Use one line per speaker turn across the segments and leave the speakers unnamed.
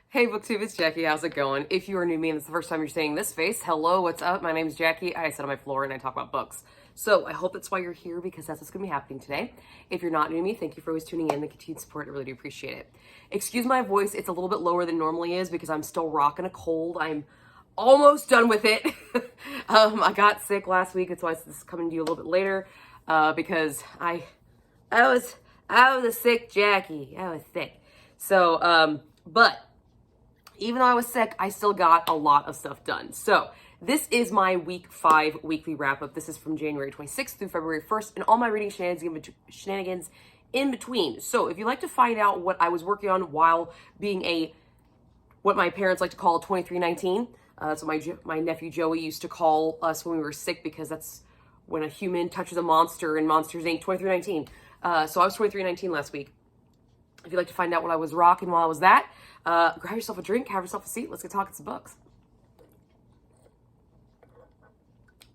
Hey BookTube, it's Jackie. How's it going? If you are new to me and it's the first time you're seeing this face, hello, what's up? My name is Jackie. I sit on my floor and I talk about books. So I hope that's why you're here, because that's what's going to be happening today. If you're not new to me, thank you for always tuning in. The continued support, I really do appreciate it. Excuse my voice, it's a little bit lower than normally is because I'm still rocking a cold. I'm almost done with it. I got sick last week. That's why this is coming to you a little bit later because I was a sick Jackie. I was sick. So, but even though I was sick, I still got a lot of stuff done. So this is my week 5 weekly wrap up. This is from January 26th through February 1st and all my reading shenanigans in between. So if you'd like to find out what I was working on while being what my parents like to call 2319, that's what my nephew Joey used to call us when we were sick, because that's when a human touches a monster in Monsters Inc. 2319. So I was 2319 last week. If you'd like to find out what I was rocking while I was that, grab yourself a drink, have yourself a seat. Let's get talking some books.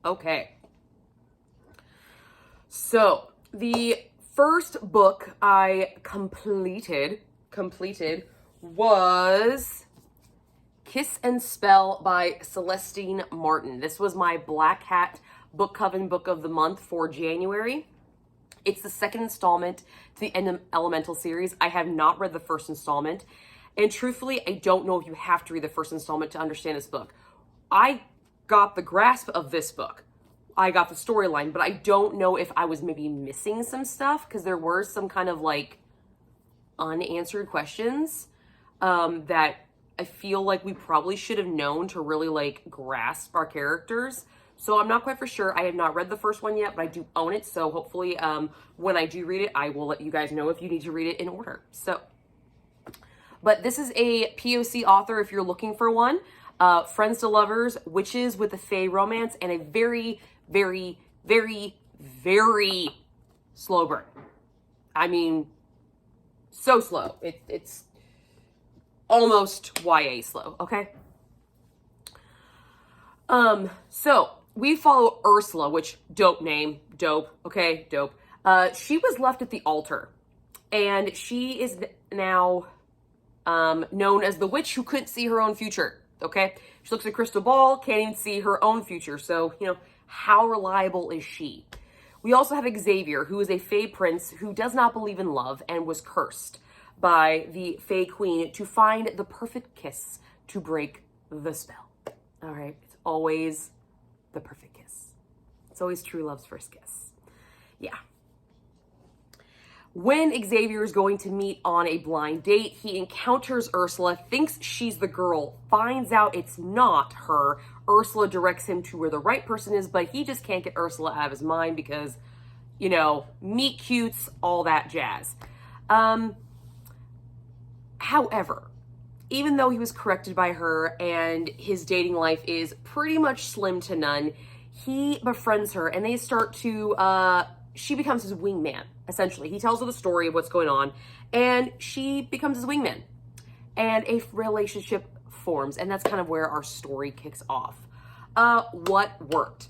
Okay. So the first book I completed was Kiss and Spell by Celestine Martin. This was my Black Hat Book Coven Book of the Month for January. It's the second installment to the Elemental series. I have not read the first installment. And truthfully, I don't know if you have to read the first installment to understand this book. I got the grasp of this book. I got the storyline, but I don't know if I was maybe missing some stuff, because there were some kind of like unanswered questions that I feel like we probably should have known to really like grasp our characters. So I'm not quite for sure. I have not read the first one yet, but I do own it. So hopefully when I do read it, I will let you guys know if you need to read it in order. But this is a POC author if you're looking for one. Friends to Lovers, Witches with a Fae Romance, and a very, very, very, very slow burn. I mean, so slow. It's almost YA slow, okay? So we follow Ursula, which dope name, dope, okay, dope. She was left at the altar, and she is now known as the witch who couldn't see her own future, okay? She looks at a crystal ball, can't even see her own future, so, you know, how reliable is she? We also have Xavier, who is a Fae prince who does not believe in love and was cursed by the Fae queen to find the perfect kiss to break the spell. All right, it's always the perfect kiss. It's always true love's first kiss. Yeah. When Xavier is going to meet on a blind date, he encounters Ursula, thinks she's the girl, finds out it's not her. Ursula directs him to where the right person is, but he just can't get Ursula out of his mind because, you know, meet cutes, all that jazz. However, even though he was corrected by her and his dating life is pretty much slim to none, he befriends her and they start to, she becomes his wingman, essentially. He tells her the story of what's going on and she becomes his wingman. And a relationship forms, and that's kind of where our story kicks off. What worked?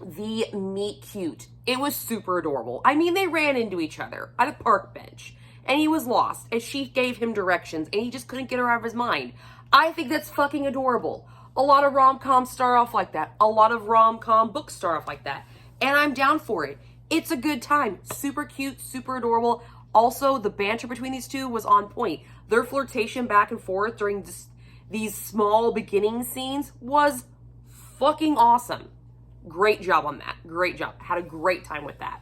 The meet cute. It was super adorable. I mean, they ran into each other at a park bench. And he was lost, and she gave him directions, and he just couldn't get her out of his mind. I think that's fucking adorable. A lot of rom-coms start off like that. A lot of rom-com books start off like that. And I'm down for it. It's a good time. Super cute, super adorable. Also, the banter between these two was on point. Their flirtation back and forth during these small beginning scenes was fucking awesome. Great job on that. Great job. Had a great time with that.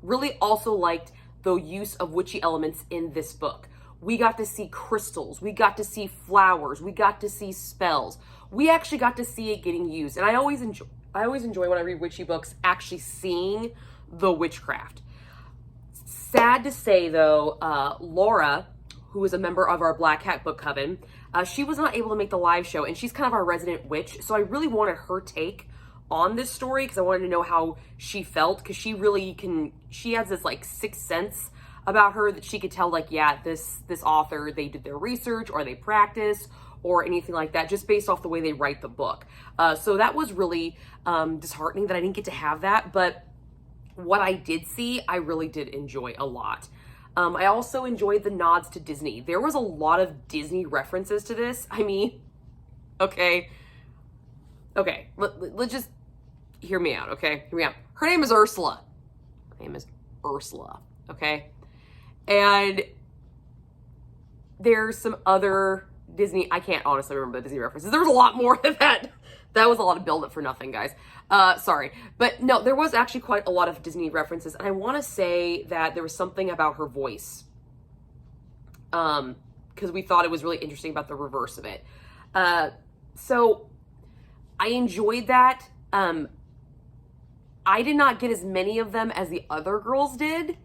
Really also liked the use of witchy elements in this book. We got to see crystals, we got to see flowers, we got to see spells. We actually got to see it getting used. And I always enjoy when I read witchy books, actually seeing the witchcraft. Sad to say though, Laura, who is a member of our Black Hat Book Coven, she was not able to make the live show, and she's kind of our resident witch. So I really wanted her take on this story because I wanted to know how she felt, because she has this like sixth sense about her that she could tell, like, yeah, this author, they did their research or they practice or anything like that, just based off the way they write the book. So that was really disheartening that I didn't get to have that, but what I did see, I really did enjoy a lot. I also enjoyed the nods to Disney. There was a lot of Disney references to this. I mean, okay, let's just hear me out, okay? Hear me out. Her name is Ursula. Her name is Ursula, okay? And there's some other Disney, I can't honestly remember the Disney references. There was a lot more than that. That was a lot of build up for nothing, guys. Sorry. But no, there was actually quite a lot of Disney references. And I want to say that there was something about her voice. Because we thought it was really interesting about the reverse of it. So I enjoyed that. I did not get as many of them as the other girls did,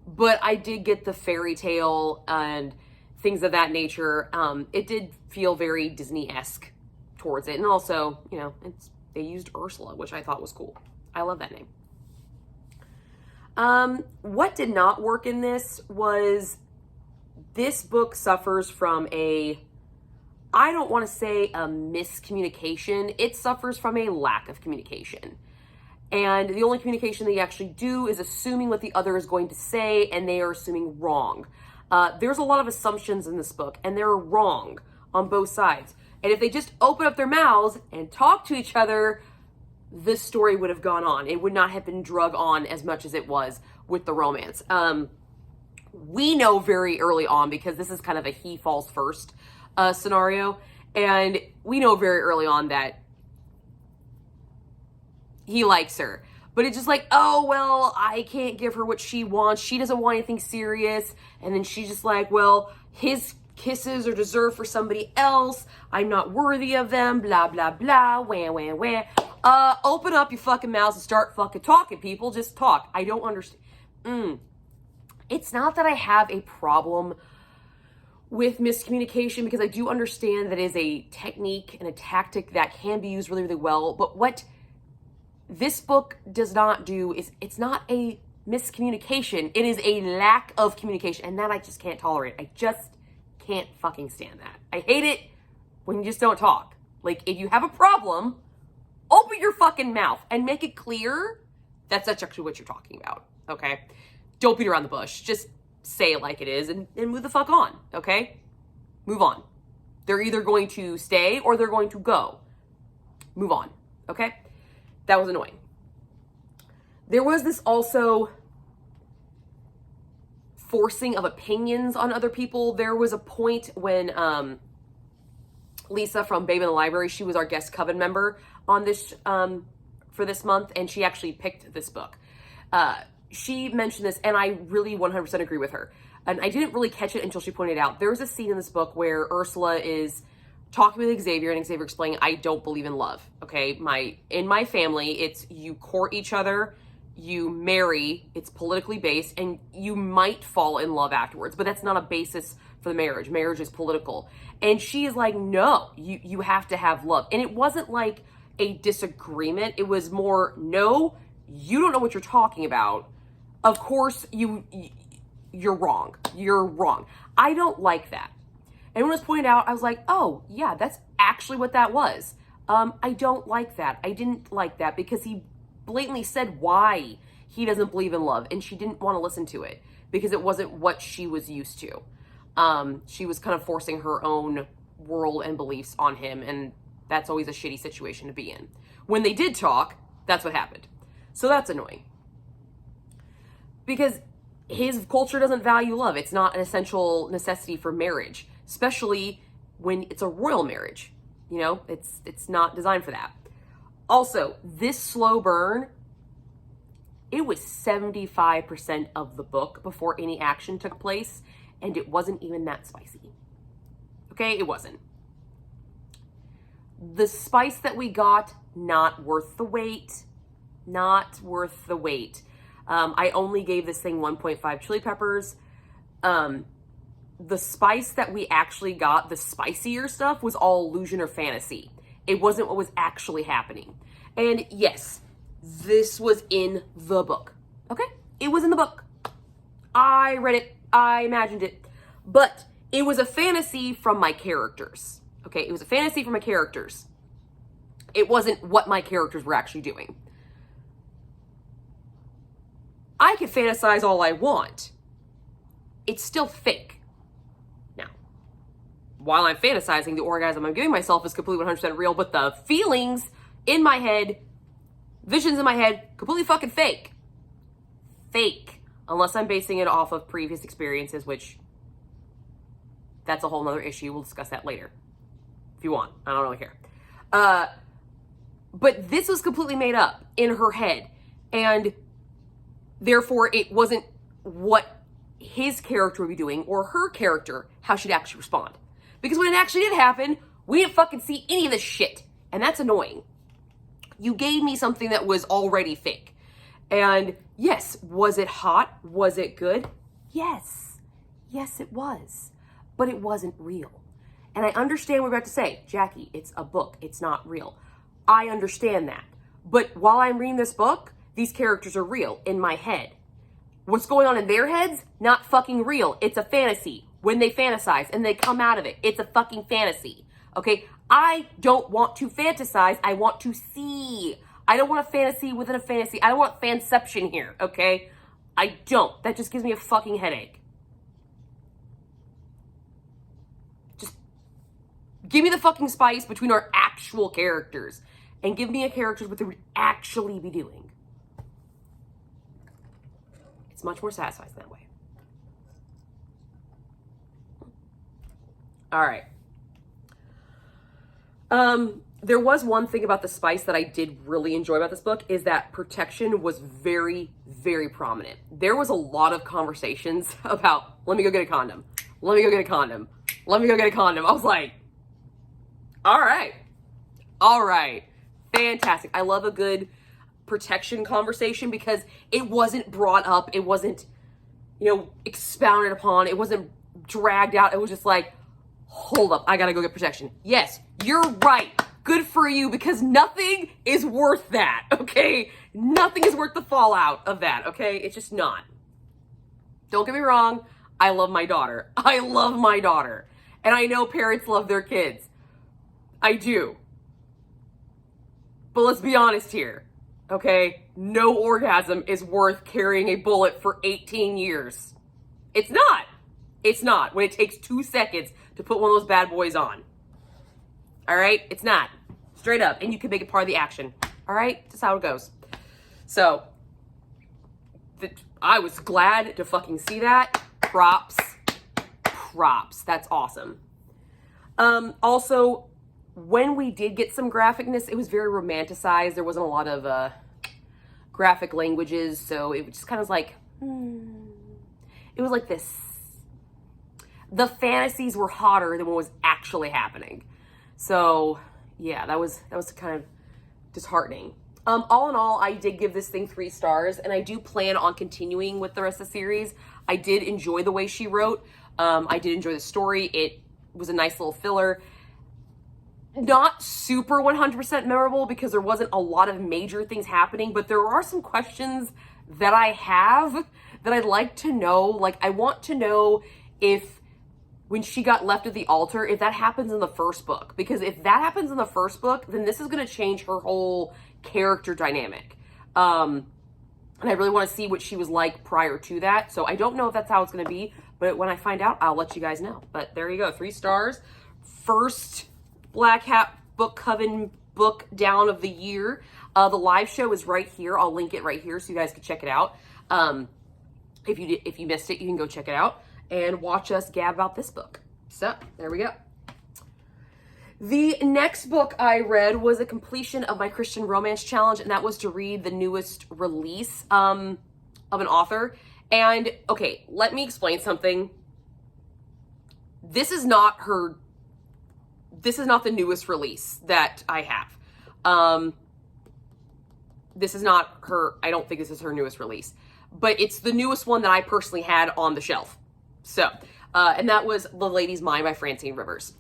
but I did get the fairy tale and things of that nature. It did feel very Disney-esque towards it. And also, you know, they used Ursula, which I thought was cool. I love that name. What did not work in this was this book suffers from I don't want to say a miscommunication. It suffers from a lack of communication. And the only communication they actually do is assuming what the other is going to say, and they are assuming wrong. There's a lot of assumptions in this book, and they're wrong on both sides. And if they just open up their mouths and talk to each other, this story would have gone on. It would not have been drug on as much as it was with the romance. We know very early on, because this is kind of a he falls first scenario, and we know very early on that he likes her. But it's just like, oh, well, I can't give her what she wants. She doesn't want anything serious. And then she's just like, well, his kisses are reserved for somebody else. I'm not worthy of them. Blah, blah, blah. Wah, wah, wah. Open up your fucking mouths and start fucking talking, people. Just talk. I don't understand. It's not that I have a problem with miscommunication, because I do understand that it is a technique and a tactic that can be used really, really well. But what this book does not do is, it's not a miscommunication. It is a lack of communication. And that I just can't tolerate. I just can't fucking stand that. I hate it when you just don't talk. Like, if you have a problem, open your fucking mouth and make it clear that's actually what you're talking about, okay? Don't beat around the bush. Just say it like it is and move the fuck on, okay? Move on. They're either going to stay or they're going to go. Move on, okay? That was annoying. There was this also forcing of opinions on other people. There was a point when Lisa from Babe in the Library, she was our guest coven member on this for this month, and she actually picked this book. She mentioned this, and I really 100% agree with her. And I didn't really catch it until she pointed out. There was a scene in this book where Ursula is talking with Xavier, and Xavier explaining, I don't believe in love, okay? In my family, it's you court each other, you marry, it's politically based, and you might fall in love afterwards, but that's not a basis for the marriage. Marriage is political. And she is like, no, you have to have love. And it wasn't like a disagreement. It was more, no, you don't know what you're talking about. Of course, you're wrong. You're wrong. I don't like that. And when it was pointed out, I was like, oh, yeah, that's actually what that was. I don't like that. I didn't like that because he blatantly said why he doesn't believe in love, and she didn't want to listen to it because it wasn't what she was used to. She was kind of forcing her own world and beliefs on him, and that's always a shitty situation to be in. When they did talk, that's what happened. So that's annoying. Because his culture doesn't value love. It's not an essential necessity for marriage, especially when it's a royal marriage. You know, it's not designed for that. Also, this slow burn, it was 75% of the book before any action took place, and it wasn't even that spicy. Okay, it wasn't. The spice that we got, not worth the wait. Not worth the wait. I only gave this thing 1.5 chili peppers. The spice that we actually got, the spicier stuff, was all illusion or fantasy. It wasn't what was actually happening. And yes, this was in the book. Okay? It was in the book. I read it. I imagined it. But it was a fantasy from my characters. Okay? It was a fantasy from my characters. It wasn't what my characters were actually doing. I can fantasize all I want. it's still fake. Now, while I'm fantasizing, the orgasm I'm giving myself is completely 100% real, but the feelings in my head, visions in my head, completely fucking fake. Fake. Unless I'm basing it off of previous experiences, which that's a whole nother issue. We'll discuss that later. If you want. I don't really care. But this was completely made up in her head. And therefore, it wasn't what his character would be doing or her character, how she'd actually respond. Because when it actually did happen, we didn't fucking see any of this shit. And that's annoying. You gave me something that was already fake. And yes, was it hot? Was it good? Yes. Yes, it was. But it wasn't real. And I understand what we're about to say. Jackie, it's a book. It's not real. I understand that. But while I'm reading this book, these characters are real in my head. What's going on in their heads? Not fucking real. It's a fantasy. When they fantasize and they come out of it, it's a fucking fantasy. Okay? I don't want to fantasize. I want to see. I don't want a fantasy within a fantasy. I don't want fanception here, okay? I don't. That just gives me a fucking headache. Just give me the fucking spice between our actual characters and give me a character what they would actually be doing. It's much more satisfying that way. All right. There was one thing about the spice that I did really enjoy about this book is that protection was very, very prominent. There was a lot of conversations about, let me go get a condom. Let me go get a condom. Let me go get a condom. I was like, all right. All right. Fantastic. I love a good protection conversation because it wasn't brought up. It wasn't, expounded upon. It wasn't dragged out. It was just like, hold up. I got to go get protection. Yes, you're right. Good for you, because nothing is worth that, okay? Nothing is worth the fallout of that, okay? It's just not. Don't get me wrong. I love my daughter. I love my daughter. And I know parents love their kids. I do. But let's be honest here, okay? No orgasm is worth carrying a bullet for 18 years. It's not. It's not. When it takes 2 seconds to put one of those bad boys on. All right? It's not. Straight up. And you can make it part of the action. All right? That's how it goes. So, I was glad to fucking see that. Props. Props. That's awesome. Also, when we did get some graphicness, it was very romanticized. There wasn't a lot of graphic languages. So, it was just kind of like, it was like this. The fantasies were hotter than what was actually happening. So, yeah, that was kind of disheartening. All in all, I did give this thing 3 stars, and I do plan on continuing with the rest of the series. I did enjoy the way she wrote. I did enjoy the story. It was a nice little filler. Not super 100% memorable because there wasn't a lot of major things happening, but there are some questions that I have that I'd like to know. Like, I want to know if when she got left at the altar, if that happens in the first book. Because if that happens in the first book, then this is going to change her whole character dynamic. And I really want to see what she was like prior to that. So I don't know if that's how it's going to be. But when I find out, I'll let you guys know. But there you go. 3 stars. First Black Hat Book Coven book down of the year. The live show is right here. I'll link it right here so you guys can check it out. If you missed it, you can go check it out and watch us gab about this book. So, there we go. The next book I read was a completion of my Christian Romance Challenge, and that was to read the newest release of an author. And, okay, let me explain something. This is not the newest release that I have. This is not her, I don't think this is her newest release. But it's the newest one that I personally had on the shelf. So, and that was The Lady's Mind by Francine Rivers.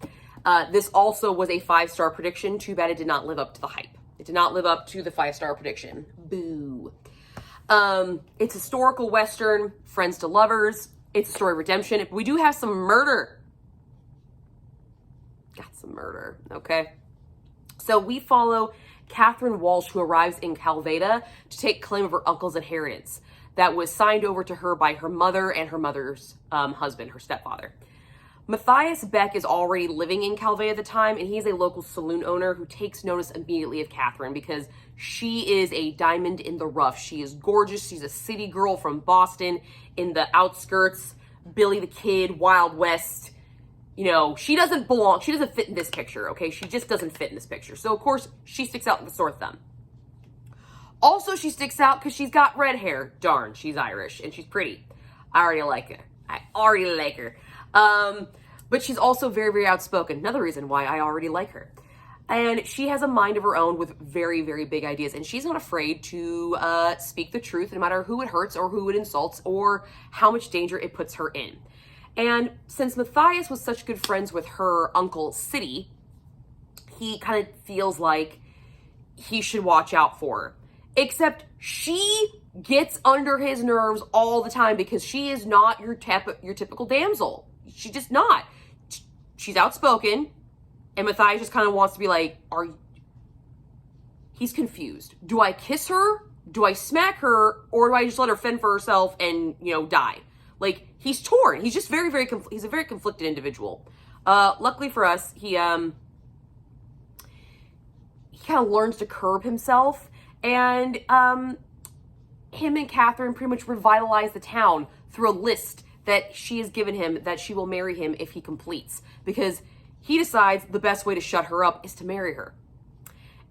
This also was a 5-star prediction. Too bad it did not live up to the hype. It did not live up to the 5-star prediction. Boo. It's historical Western, friends to lovers. It's a story of redemption. We do have some murder. Got some murder, okay? So we follow Catherine Walsh, who arrives in Calveda to take claim of her uncle's inheritance. that was signed over to her by her mother and her mother's husband, her stepfather. Matthias Beck is already living in Calvé at the time, and he's a local saloon owner who takes notice immediately of Catherine because she is a diamond in the rough. She is gorgeous. She's a city girl from Boston in the outskirts, Billy the Kid, Wild West. You know, she doesn't belong. She doesn't fit in this picture, okay? She just doesn't fit in this picture. So, of course, she sticks out like a sore thumb. Also, she sticks out because she's got red hair. Darn, she's Irish, and she's pretty. I already like her. But she's also very, very outspoken. Another reason why I already like her. And she has a mind of her own with very, very big ideas. And she's not afraid to speak the truth, no matter who it hurts or who it insults or how much danger it puts her in. And since Matthias was such good friends with her uncle, City, he kind of feels like he should watch out for her. Except she gets under his nerves all the time because she is not your typical damsel. She's just not. She's outspoken, and Matthias just kind of wants to be like, he's confused. Do I kiss her? Do I smack her? Or do I just let her fend for herself and, die? Like, he's torn. He's just he's a very conflicted individual. Luckily for us, he kind of learns to curb himself, and him and Catherine pretty much revitalize the town through a list that she has given him that she will marry him if he completes, because he decides the best way to shut her up is to marry her.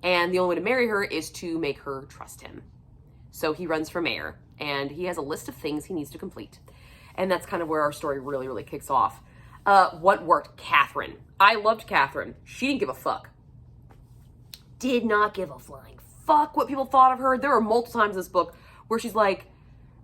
And the only way to marry her is to make her trust him. So he runs for mayor, and he has a list of things he needs to complete. And that's kind of where our story really, really kicks off. What worked? Catherine. I loved Catherine. She didn't give a fuck. Did not give a flying fuck what people thought of her. There were multiple times in this book where she's like,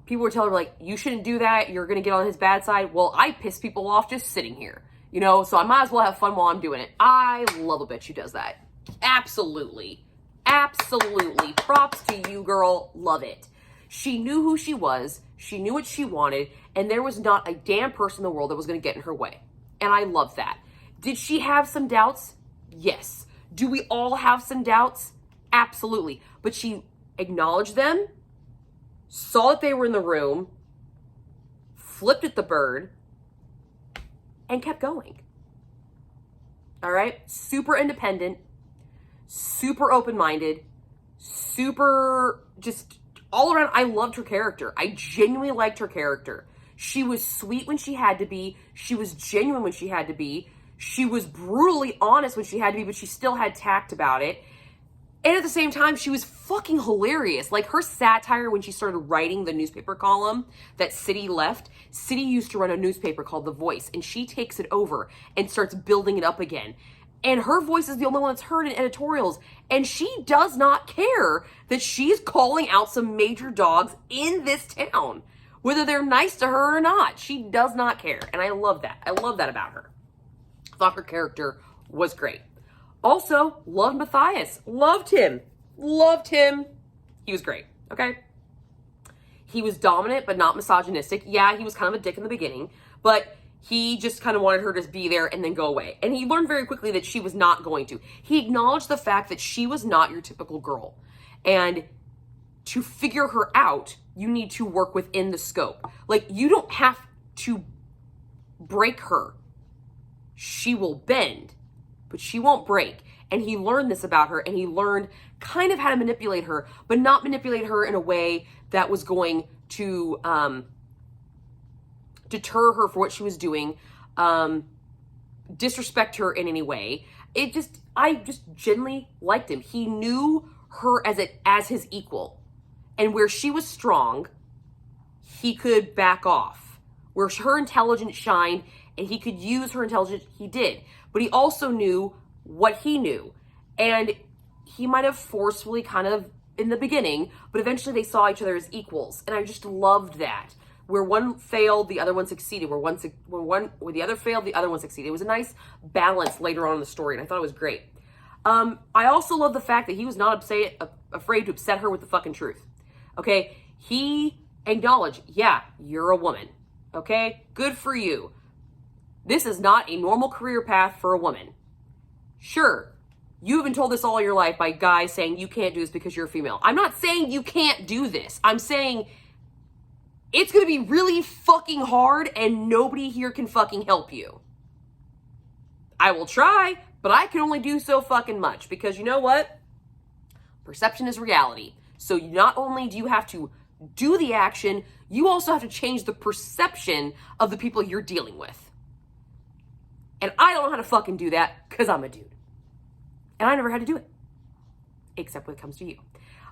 people were telling her, like, you shouldn't do that. You're going to get on his bad side. Well, I piss people off just sitting here, so I might as well have fun while I'm doing it. I love a bitch who does that. Absolutely. Absolutely. Props to you, girl. Love it. She knew who she was. She knew what she wanted. And there was not a damn person in the world that was going to get in her way. And I love that. Did she have some doubts? Yes. Do we all have some doubts? Absolutely. But she acknowledged them, saw that they were in the room, flipped at the bird, and kept going. All right? Super independent, super open-minded, super just all around. I loved her character. I genuinely liked her character. She was sweet when she had to be. She was genuine when she had to be. She was brutally honest when she had to be, but she still had tact about it. And at the same time, she was fucking hilarious. Like, her satire when she started writing the newspaper column that City left. City used to run a newspaper called The Voice, and she takes it over and starts building it up again. And her voice is the only one that's heard in editorials. And she does not care that she's calling out some major dogs in this town, whether they're nice to her or not. She does not care. And I love that. I love that about her. I thought her character was great. Also, loved Matthias. Loved him. Loved him. He was great, okay? He was dominant, but not misogynistic. Yeah, he was kind of a dick in the beginning, but he just kind of wanted her to be there and then go away. And he learned very quickly that she was not going to. He acknowledged the fact that she was not your typical girl. And to figure her out, you need to work within the scope. Like, you don't have to break her. She will bend, but she won't break. And he learned this about her, and he learned kind of how to manipulate her, but not manipulate her in a way that was going to deter her for what she was doing, disrespect her in any way. I just genuinely liked him. He knew her as his equal. And where she was strong, he could back off. Where her intelligence shined and he could use her intelligence, he did. But he also knew what he knew. And he might have forcefully kind of in the beginning, but eventually they saw each other as equals. And I just loved that. Where one failed, the other one succeeded. Where the other failed, the other one succeeded. It was a nice balance later on in the story, and I thought it was great. I also love the fact that he was not afraid to upset her with the fucking truth. Okay? He acknowledged, yeah, you're a woman. Okay? Good for you. This is not a normal career path for a woman. Sure, you've been told this all your life by guys saying you can't do this because you're a female. I'm not saying you can't do this. I'm saying it's going to be really fucking hard and nobody here can fucking help you. I will try, but I can only do so fucking much because you know what? Perception is reality. So not only do you have to do the action, you also have to change the perception of the people you're dealing with. And I don't know how to fucking do that because I'm a dude. And I never had to do it. Except when it comes to you.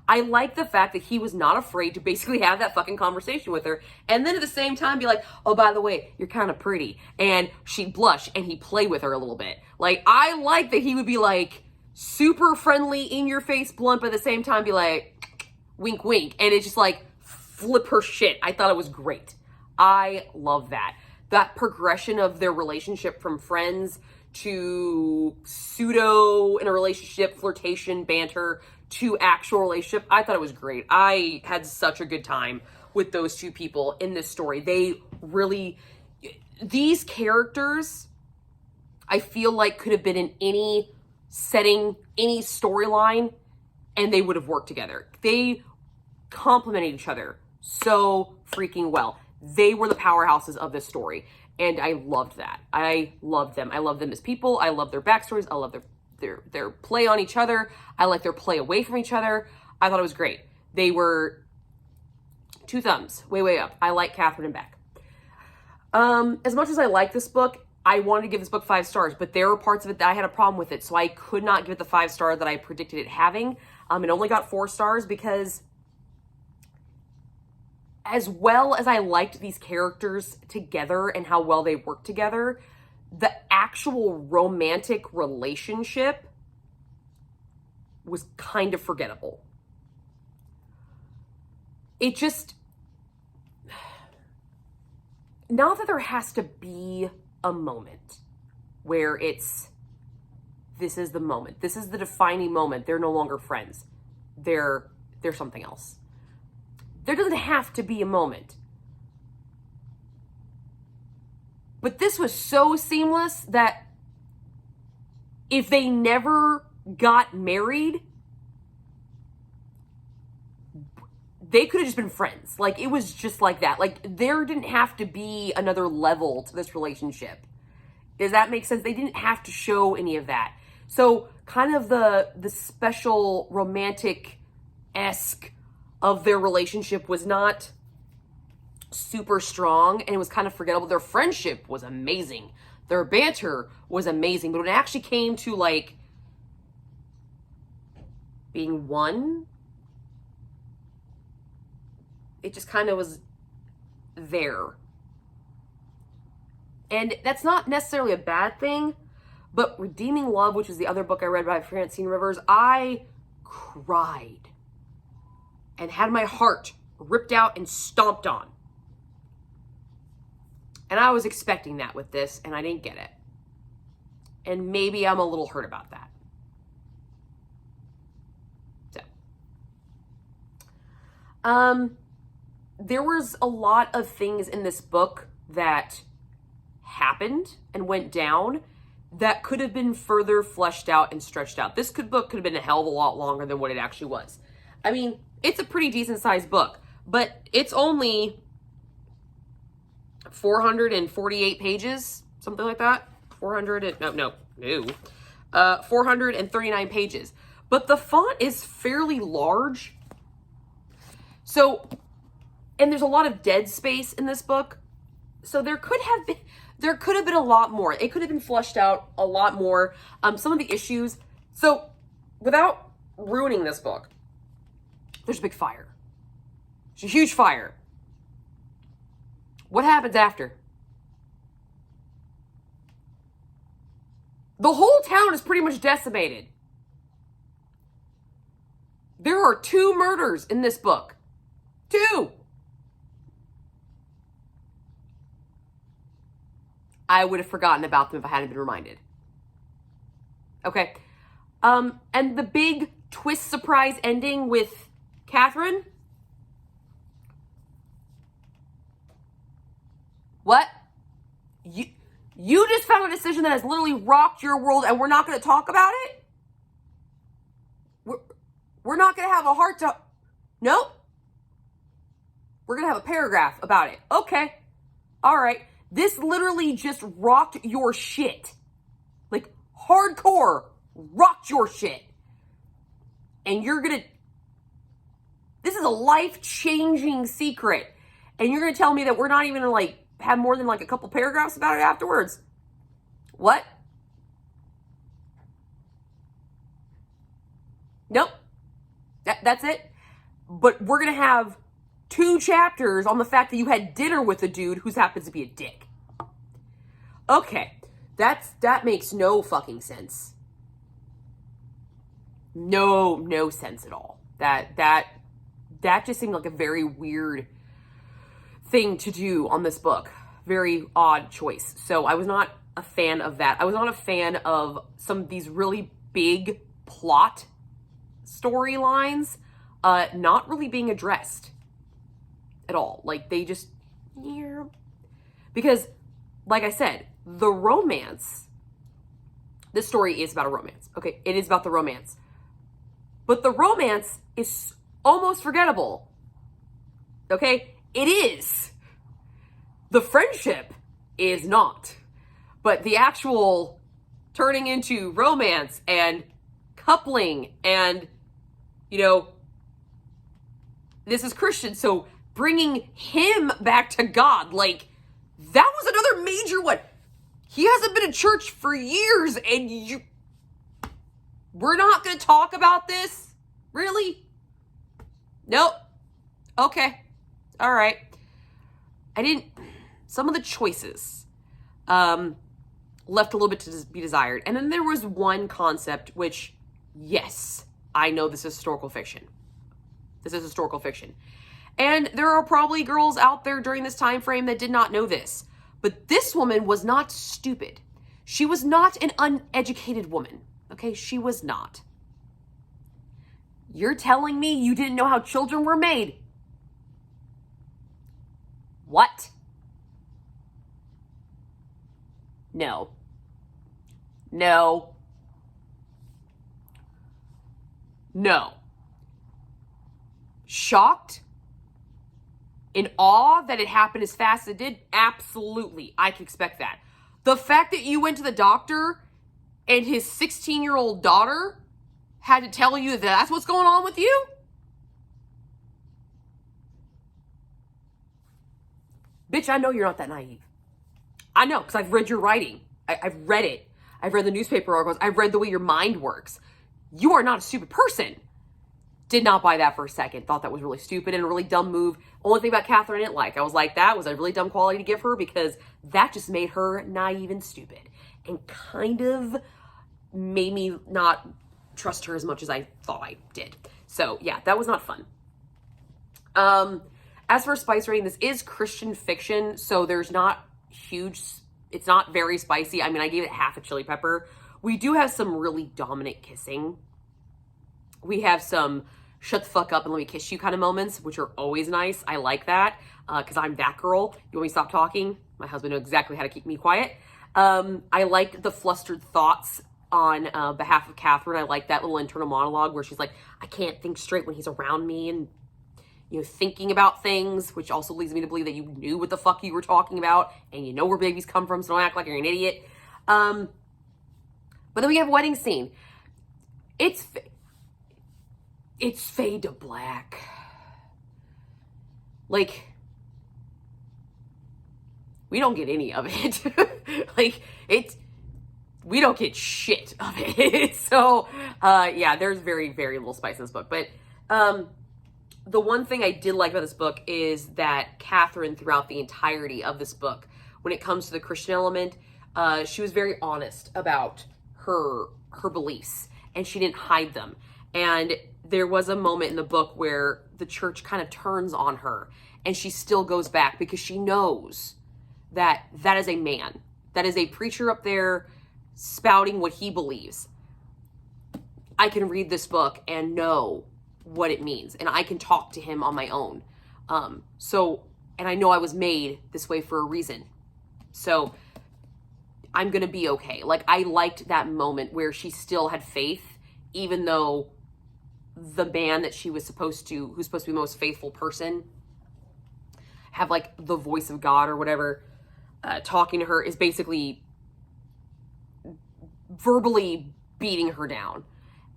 I like the fact that he was not afraid to basically have that fucking conversation with her. And then at the same time be like, oh, by the way, you're kind of pretty. And she'd blush and he'd play with her a little bit. Like, I like that he would be like super friendly, in your face, blunt, but at the same time be like, wink, wink. And it's just like, flip her shit. I thought it was great. I love that. That progression of their relationship from friends to pseudo in a relationship, flirtation, banter, to actual relationship. I thought it was great. I had such a good time with those two people in this story. They really, these characters, I feel like could have been in any setting, any storyline, and they would have worked together. They complemented each other so freaking well. They were the powerhouses of this story. And I loved that. I loved them. I love them as people. I love their backstories. I love their play on each other. I like their play away from each other. I thought it was great. They were two thumbs, way, way up. I like Catherine and Beck. As much as I like this book, I wanted to give this book 5 stars, but there were parts of it that I had a problem with it. So I could not give it the 5 star that I predicted it having. It only got 4 stars because as well as I liked these characters together and how well they worked together, the actual romantic relationship was kind of forgettable. It just, not that there has to be a moment where it's, this is the moment. This is the defining moment. They're no longer friends. They're something else. There doesn't have to be a moment. But this was so seamless that if they never got married, they could have just been friends. Like, it was just like that. Like, there didn't have to be another level to this relationship. Does that make sense? They didn't have to show any of that. So, kind of the special romantic-esque of their relationship was not super strong, and it was kind of forgettable. Their friendship was amazing. Their banter was amazing. But when it actually came to, like, being one, it just kind of was there. And that's not necessarily a bad thing, but Redeeming Love, which is the other book I read by Francine Rivers, I cried and had my heart ripped out and stomped on. And I was expecting that with this, and I didn't get it. And maybe I'm a little hurt about that. So, there was a lot of things in this book that happened and went down that could have been further fleshed out and stretched out. This book could have been a hell of a lot longer than what it actually was. I mean, it's a pretty decent sized book, but it's only 448 pages, something like that. 439 pages. But the font is fairly large. So, and there's a lot of dead space in this book. So there could have been a lot more. It could have been fleshed out a lot more. Some of the issues. So, without ruining this book, there's a big fire. It's a huge fire. What happens after? The whole town is pretty much decimated. There are 2 murders in this book. 2. I would have forgotten about them if I hadn't been reminded. Okay. And the big twist surprise ending with Catherine? What? You just found a decision that has literally rocked your world and we're not going to talk about it? We're not going to have a heart to... Nope. We're going to have a paragraph about it. Okay. All right. This literally just rocked your shit. Like, hardcore rocked your shit. And you're going to... This is a life-changing secret. And you're going to tell me that we're not even going to, like, have more than, like, a couple paragraphs about it afterwards? What? Nope. That's it. But we're going to have 2 chapters on the fact that you had dinner with a dude who happens to be a dick. Okay. That makes no fucking sense. No sense at all. That just seemed like a very weird thing to do on this book. Very odd choice. So I was not a fan of that. I was not a fan of some of these really big plot storylines not really being addressed at all. Like, they just... Yeah. Because, like I said, the romance... This story is about a romance. Okay, it is about the romance. But the romance is almost forgettable. Okay? It is. The friendship is not. But the actual turning into romance and coupling and, you know, this is Christian, so bringing him back to God, like, that was another major one. He hasn't been in church for years, and we're not going to talk about this? Really? Nope. Okay. All right. Some of the choices left a little bit to be desired. And then there was one concept which, yes, I know this is historical fiction. This is historical fiction. And there are probably girls out there during this time frame that did not know this. But this woman was not stupid. She was not an uneducated woman. Okay, she was not. You're telling me you didn't know how children were made? What? No. No. No. Shocked? In awe that it happened as fast as it did? Absolutely. I can expect that. The fact that you went to the doctor and his 16-year-old daughter had to tell you that that's what's going on with you? Bitch, I know you're not that naive. I know, because I've read your writing. I've read it. I've read the newspaper articles. I've read the way your mind works. You are not a stupid person. Did not buy that for a second. Thought that was really stupid and a really dumb move. Only thing about Catherine I didn't like. I was like, that was a really dumb quality to give her because that just made her naive and stupid. And kind of made me not trust her as much as I thought I did. So yeah, that was not fun. As for spice rating, this is Christian fiction, so there's not huge, it's not very spicy. I mean, I gave it half a chili pepper. We do have some really dominant kissing. We have some shut the fuck up and let me kiss you kind of moments, which are always nice. I like that because I'm that girl. You want me to stop talking? My husband knows exactly how to keep me quiet. I liked the flustered thoughts on behalf of Catherine. I like that little internal monologue where she's like, I can't think straight when he's around me and, you know, thinking about things, which also leads me to believe that you knew what the fuck you were talking about and you know where babies come from, so don't act like you're an idiot. But then we have a wedding scene. It's fade to black. Like, we don't get any of it. Like, we don't get shit of it. So, yeah, there's very, very little spice in this book. But the one thing I did like about this book is that Catherine, throughout the entirety of this book, when it comes to the Christian element, she was very honest about her beliefs, and she didn't hide them. And there was a moment in the book where the church kind of turns on her, and she still goes back because she knows that that is a man. That is a preacher up there spouting what he believes. I can read this book and know what it means, and I can talk to him on my own. And I know I was made this way for a reason. So I'm going to be okay. Like, I liked that moment where she still had faith, even though the man that she was who's supposed to be the most faithful person, have like the voice of God or whatever talking to her, is basically verbally beating her down.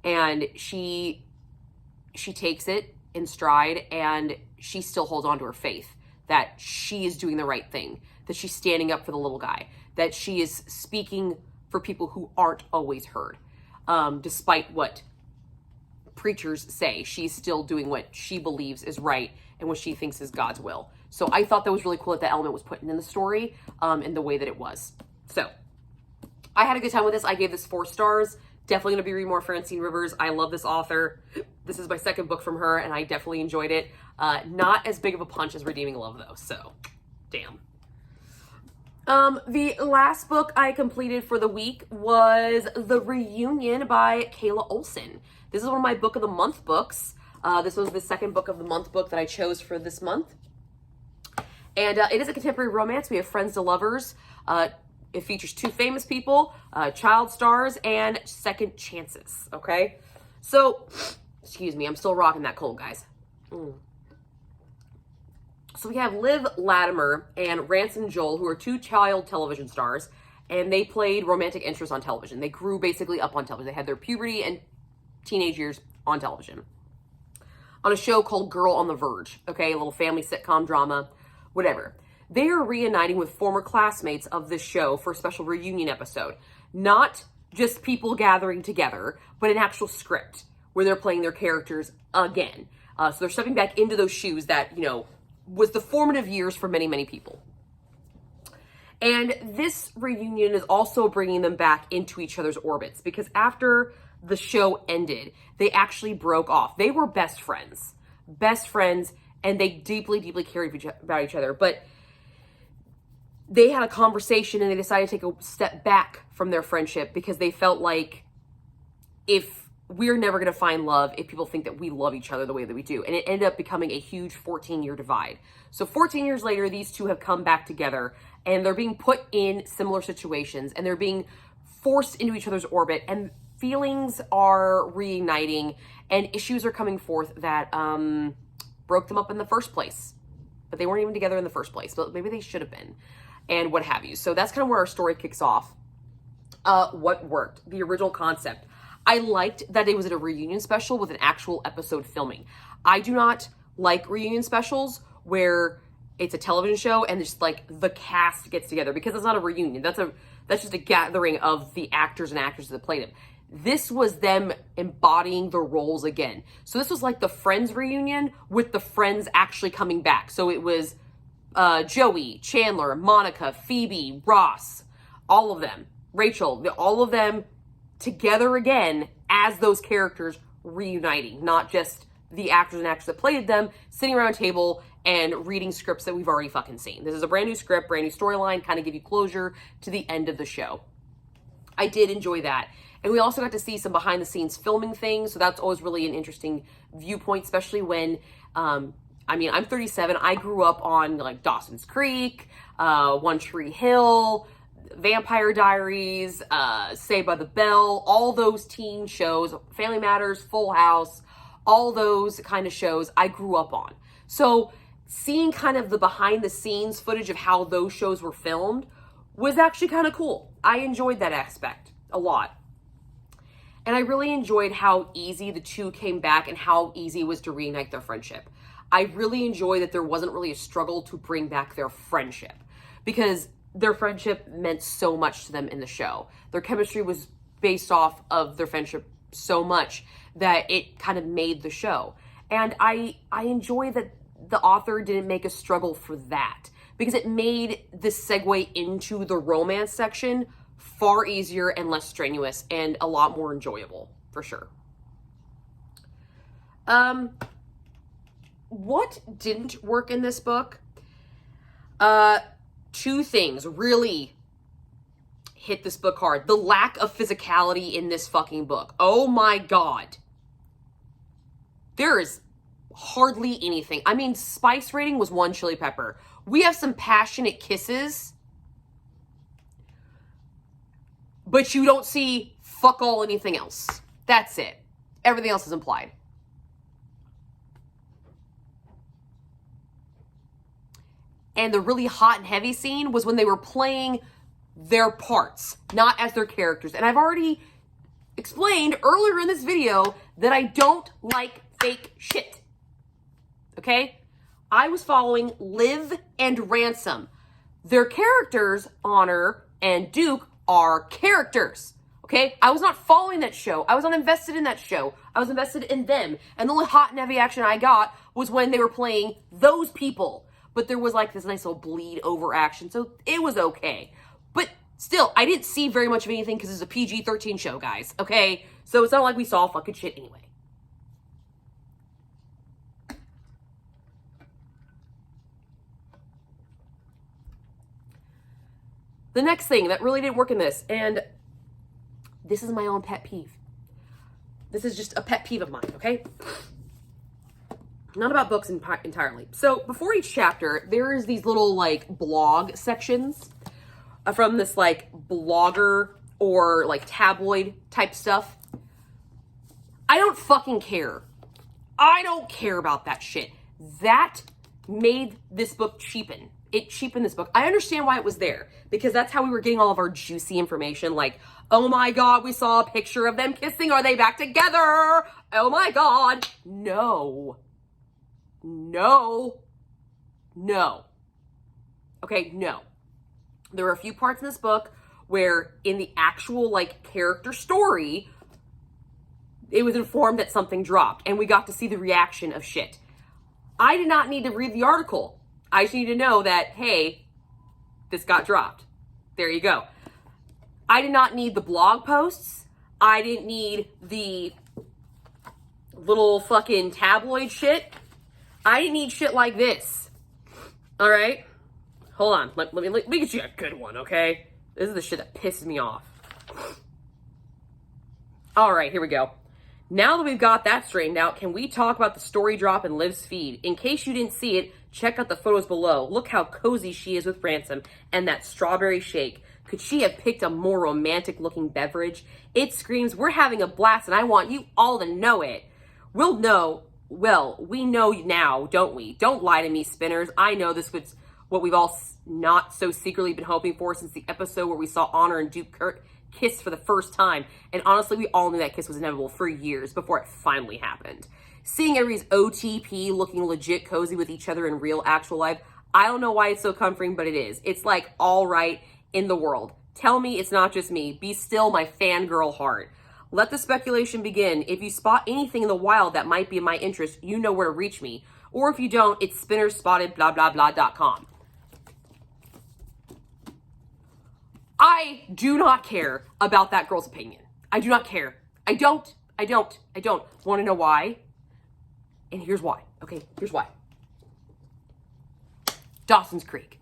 And she takes it in stride, and she still holds on to her faith that she is doing the right thing, that she's standing up for the little guy, that she is speaking for people who aren't always heard. Despite what preachers say, she's still doing what she believes is right and what she thinks is God's will. So I thought that was really cool that the element was put in the story, in the way that it was. So I had a good time with this. I gave this 4 stars. Definitely going to be reading more Francine Rivers. I love this author. This is my second book from her, and I definitely enjoyed it. Not as big of a punch as Redeeming Love, though, so damn. The last book I completed for the week was The Reunion by Kayla Olson. This is one of my Book of the Month books. This was the second Book of the Month book that I chose for this month. And it is a contemporary romance. We have friends to lovers. It features 2 famous people, child stars, and second chances, okay? So, excuse me, I'm still rocking that cold, guys. So we have Liv Latimer and Ransom Joel, who are 2 child television stars, and they played romantic interests on television. They grew basically up on television. They had their puberty and teenage years on television. On a show called Girl on the Verge, okay? A little family sitcom drama, whatever. They are reuniting with former classmates of this show for a special reunion episode. Not just people gathering together, but an actual script where they're playing their characters again. So they're stepping back into those shoes that, you know, was the formative years for many, many people. And this reunion is also bringing them back into each other's orbits, because after the show ended, they actually broke off. They were best friends, and they deeply, deeply cared about each other. But they had a conversation and they decided to take a step back from their friendship because they felt like, if we're never going to find love if people think that we love each other the way that we do. And it ended up becoming a huge 14-year divide. So 14 years later, these 2 have come back together, and they're being put in similar situations, and they're being forced into each other's orbit, and feelings are reigniting, and issues are coming forth that broke them up in the first place. But they weren't even together in the first place, but maybe they should have been, and what have you. So that's kind of where our story kicks off. What worked? The original concept. I liked that it was at a reunion special with an actual episode filming. I do not like reunion specials where it's a television show and just like the cast gets together, because it's not a reunion. That's just a gathering of the actors and actresses that played it. This was them embodying the roles again. So this was like the Friends reunion with the friends actually coming back. So it was Joey, Chandler, Monica, Phoebe, Ross, all of them, Rachel, all of them together again as those characters reuniting, not just the actors and actresses that played them sitting around a table and reading scripts that we've already fucking seen. This is a brand new script, brand new storyline, kind of give you closure to the end of the show. I did enjoy that. And we also got to see some behind the scenes filming things. So that's always really an interesting viewpoint, especially when, I'm 37. I grew up on like Dawson's Creek, One Tree Hill, Vampire Diaries, Saved by the Bell, all those teen shows, Family Matters, Full House, all those kind of shows I grew up on. So seeing kind of the behind the scenes footage of how those shows were filmed was actually kind of cool. I enjoyed that aspect a lot. And I really enjoyed how easy the 2 came back and how easy it was to reignite their friendship. I really enjoyed that there wasn't really a struggle to bring back their friendship, because their friendship meant so much to them in the show. Their chemistry was based off of their friendship so much that it kind of made the show. And I enjoy that the author didn't make a struggle for that, because it made this segue into the romance section far easier and less strenuous and a lot more enjoyable, for sure. What didn't work in this book? 2 things really hit this book hard. The lack of physicality in this fucking book. Oh my God. There is hardly anything. I mean, spice rating was 1 chili pepper. We have some passionate kisses, but you don't see fuck all anything else. That's it. Everything else is implied. and the really hot and heavy scene was when they were playing their parts, not as their characters. And I've already explained earlier in this video that I don't like fake shit. Okay? I was following Liv and Ransom. Their characters, Honor and Duke, are characters. Okay? I was not following that show. I was not invested in that show. I was invested in them. And the only hot and heavy action I got was when they were playing those people. But there was like this nice little bleed over action, so it was okay. But still, I didn't see very much of anything because it's a PG-13 show, guys. Okay? So it's not like we saw fucking shit anyway. The next thing that really didn't work in this, and this is my own pet peeve. This is just a pet peeve of mine, okay? Not about books entirely. So before each chapter, there is these little like blog sections from this like blogger or like tabloid type stuff. I don't fucking care. I don't care about that shit. That made this book cheapen. It cheapened this book. I understand why it was there, because that's how we were getting all of our juicy information. Like, oh my God, we saw a picture of them kissing. Are they back together? Oh my God. No. No. No. Okay, no. There are a few parts in this book where in the actual like character story, it was informed that something dropped and we got to see the reaction of shit. I did not need to read the article. I just need to know that, hey, this got dropped. There you go. I did not need the blog posts. I didn't need the little fucking tabloid shit. I didn't need shit like this. All right? Hold on. Let me get you a good one, okay? This is the shit that pisses me off. All right, here we go. Now that we've got that straightened out, can we talk about the story drop in Liv's feed? In case you didn't see it, check out the photos below. Look how cozy she is with Ransom and that strawberry shake. Could she have picked a more romantic looking beverage? It screams, we're having a blast and I want you all to know it. We'll know. Well, we know now, don't we? Don't lie to me, spinners. I know this was what we've all not so secretly been hoping for since the episode where we saw Honor and Duke Kurt kiss for the first time. And honestly, we all knew that kiss was inevitable for years before it finally happened. Seeing everybody's OTP looking legit cozy with each other in real actual life, I don't know why it's so comforting, but it is. It's like all right in the world. Tell me it's not just me. Be still, my fangirl heart. Let the speculation begin. If you spot anything in the wild that might be of my interest, you know where to reach me. Or if you don't, it's spinnerspotted.com. I do not care about that girl's opinion. I do not care. I don't. Want to know why? And here's why. Okay, here's why. Dawson's Creek.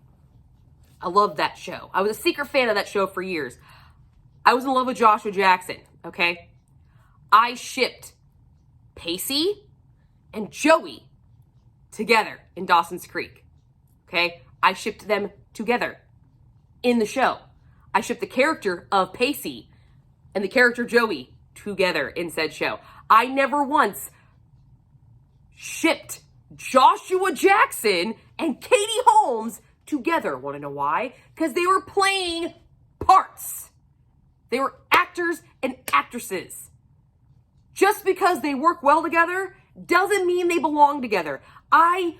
I love that show. I was a secret fan of that show for years. I was in love with Joshua Jackson, okay? I shipped Pacey and Joey together in Dawson's Creek, okay? I shipped them together in the show. I shipped the character of Pacey and the character Joey together in said show. I never once shipped Joshua Jackson and Katie Holmes together. Want to know why? Because they were playing parts. They were actors and actresses. Just because they work well together doesn't mean they belong together. I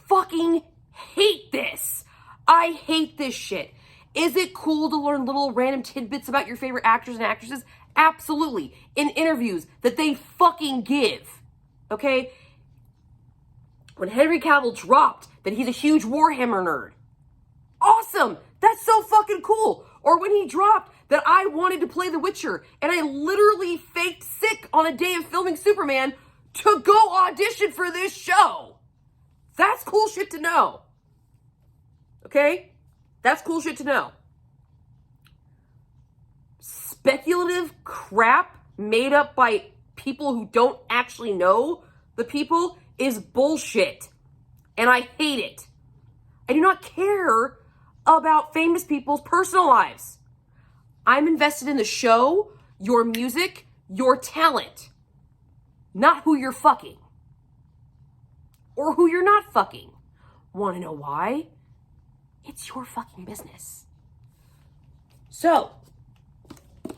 fucking hate this. I hate this shit. Is it cool to learn little random tidbits about your favorite actors and actresses? Absolutely. In interviews that they fucking give. Okay? When Henry Cavill dropped that he's a huge Warhammer nerd. Awesome! That's so fucking cool. Or when he dropped that I wanted to play The Witcher and I literally faked sick on a day of filming Superman to go audition for this show. That's cool shit to know. Okay? That's cool shit to know. Speculative crap made up by people who don't actually know the people is bullshit. And I hate it. I do not care about famous people's personal lives. I'm invested in the show, your music, your talent. Not who you're fucking. Or who you're not fucking. Want to know why? It's your fucking business. So,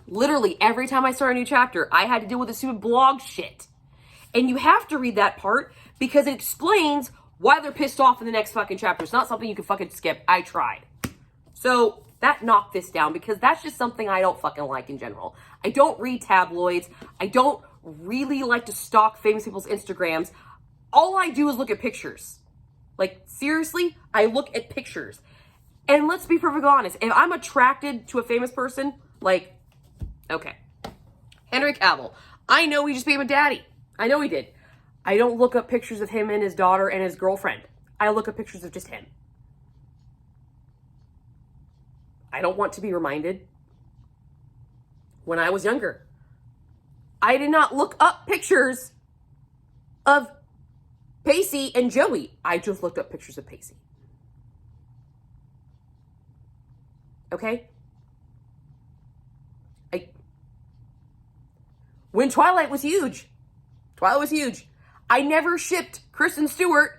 literally every time I start a new chapter, I had to deal with this stupid blog shit. And you have to read that part because it explains why they're pissed off in the next fucking chapter. It's not something you can fucking skip. I tried. So that knocked this down because that's just something I don't fucking like in general. I don't read tabloids. I don't really like to stalk famous people's Instagrams. All I do is look at pictures. Like, seriously, I look at pictures. And let's be perfectly honest. If I'm attracted to a famous person, like, okay, Henry Cavill, I know he just became a daddy. I know he did. I don't look up pictures of him and his daughter and his girlfriend. I look up pictures of just him. I don't want to be reminded when I was younger. I did not look up pictures of Pacey and Joey. I just looked up pictures of Pacey. Okay? When Twilight was huge, I never shipped Kristen Stewart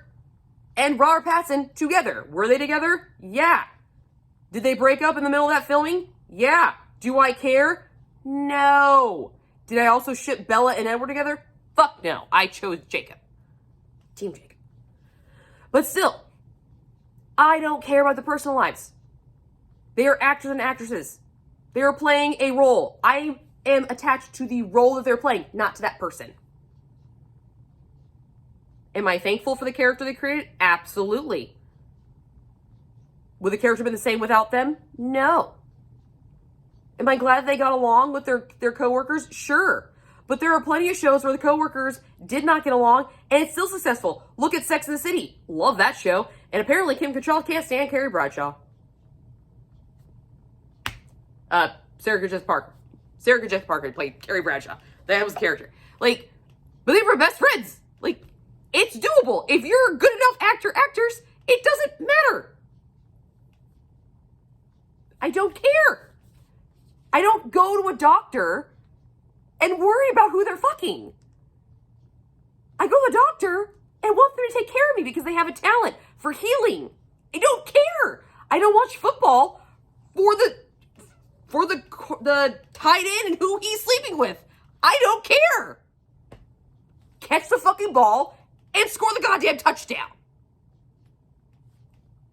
and Robert Pattinson together. Were they together? Yeah. Did they break up in the middle of that filming? Yeah. Do I care? No. Did I also ship Bella and Edward together? Fuck no. I chose Jacob. Team Jacob. But still, I don't care about the personal lives. They are actors and actresses. They are playing a role. I am attached to the role that they're playing, not to that person. Am I thankful for the character they created? Absolutely. Would the character been the same without them? No. Am I glad they got along with their coworkers? Sure. But there are plenty of shows where the coworkers did not get along and it's still successful. Look at Sex and the City. Love that show. And apparently Kim Cattrall can't stand Carrie Bradshaw. Sarah Jessica Parker played Carrie Bradshaw. That was the character. Like, but they were best friends. Like, it's doable. If you're good enough actors, it doesn't matter. I don't care. I don't go to a doctor and worry about who they're fucking. I go to the doctor and want them to take care of me because they have a talent for healing. I don't care. I don't watch football for the tight end and who he's sleeping with. I don't care. Catch the fucking ball and score the goddamn touchdown.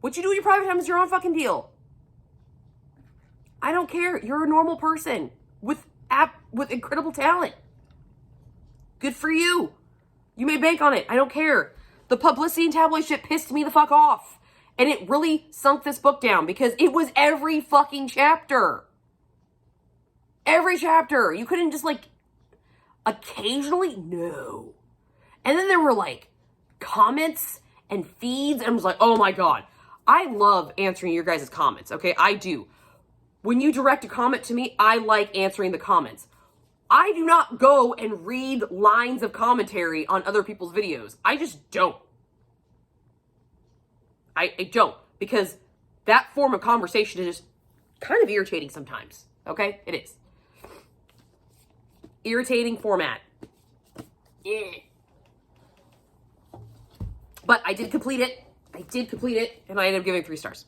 What you do in your private time is your own fucking deal. I don't care. You're a normal person with incredible talent. Good for you. You may bank on it. I don't care. The publicity and tabloid shit pissed me the fuck off. And it really sunk this book down because it was every fucking chapter. Every chapter. You couldn't just like occasionally? No. And then there were like comments and feeds. And I was like, oh my God. I love answering your guys' comments. Okay, I do. When you direct a comment to me, I like answering the comments. I do not go and read lines of commentary on other people's videos. I just don't. I don't. Because that form of conversation is just kind of irritating sometimes. Okay? It is. Irritating format. Yeah. But I did complete it. And I ended up giving 3 stars.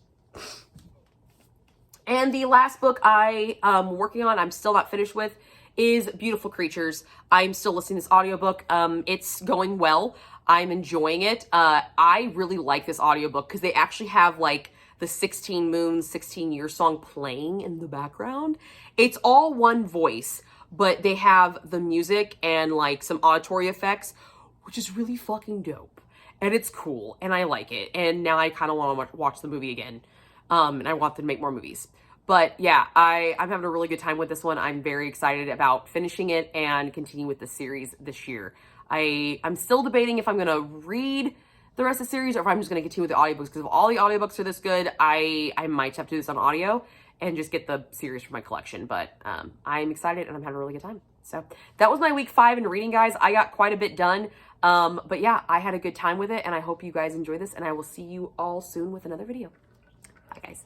And the last book I am working on, I'm still not finished with, is Beautiful Creatures. I'm still listening to this audiobook. It's going well. I'm enjoying it. I really like this audiobook because they actually have like the 16 Moons, 16 Years song playing in the background. It's all one voice, but they have the music and like some auditory effects, which is really fucking dope. And it's cool, and I like it. And now I kind of want to watch the movie again. And I want them to make more movies. But yeah, I'm having a really good time with this one. I'm very excited about finishing it and continuing with the series this year. I'm still debating if I'm going to read the rest of the series or if I'm just going to continue with the audiobooks. Because if all the audiobooks are this good, I might have to do this on audio and just get the series for my collection. But I'm excited and I'm having a really good time. So that was my week 5 in reading, guys. I got quite a bit done. But yeah, I had a good time with it and I hope you guys enjoy this and I will see you all soon with another video. Bye, guys.